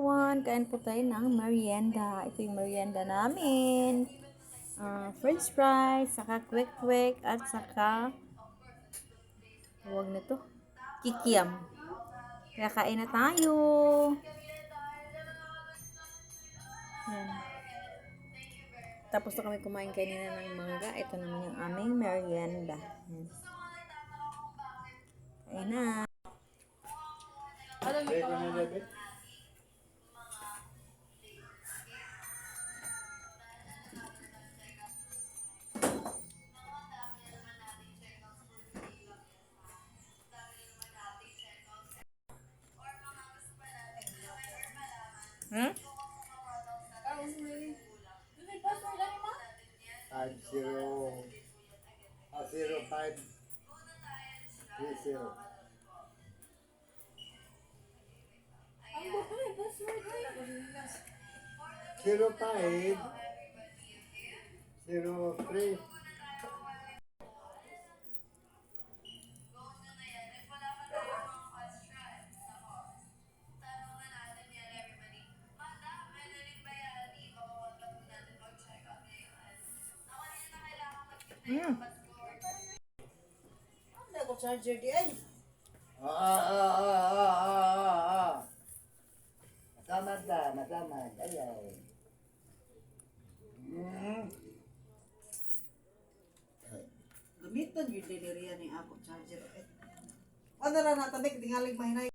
everyone! Kain po tayo ng merienda. Ito yung merienda namin. French fries, saka kwek-kwek, at saka huwag na to, kikiam. Kaya kain na tayo. Yan. Tapos na kami kumain kanina ng mangga. Ito naman yung aming merienda. Yan. Kain na. Hmm? 0530. Zero 0503. Ako charger di ay. Masamad. Ayaw. Gamiton yung deliriya ni ako charger ay. Ano ra natabik tingaling mahinay.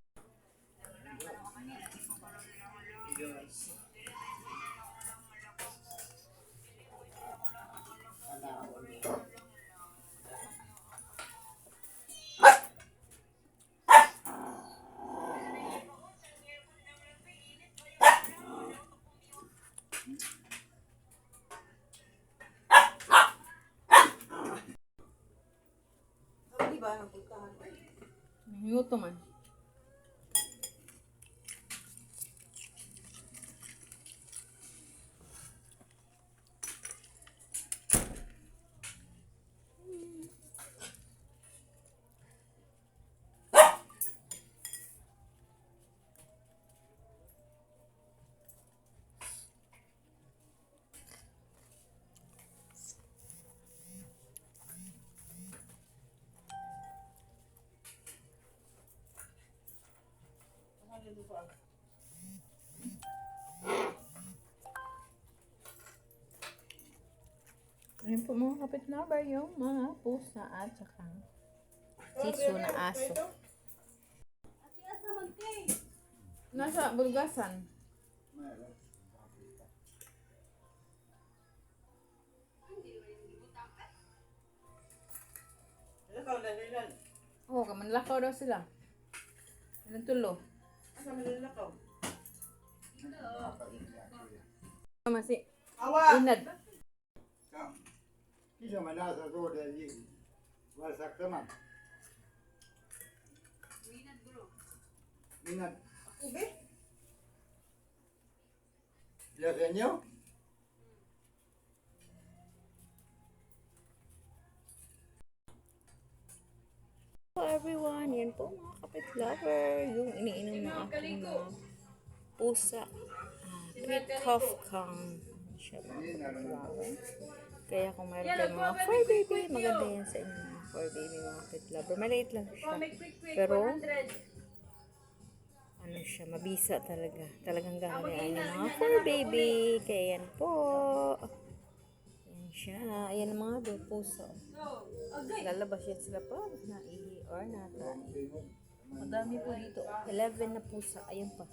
Di ba ang puntahan ay? Minuto man. Ayun po mga kapitlover, yung mga pusa at saka siso na aso. Nasa bulgasan. Lakaw na nilan. Oo, kamanlakaw daw sila. Ilang tulo. Asa man lakaw? Masi, Awa. inad. Kisah mana satu dari wasak teman. Minat. Ube. Biasanya Hello everyone, yan po mga kapitlover, yung iniinom ng aking mga pusa. Peacock Kang siya mga kapitlover. Kaya kung mayroon kayong mga fur baby, maganda yan sa inyo mga fur baby mga kapitlover. Maliit lang siya. Pero, ano siya, mabisa talaga. Talagang gagawin yung mga fur baby. Kaya yan po. Yan siya. Ayan ang mga pusa. Lalabas yan sila pa. Naihi or natahi. Madami po dito. 11 na pusa. Ayan pa.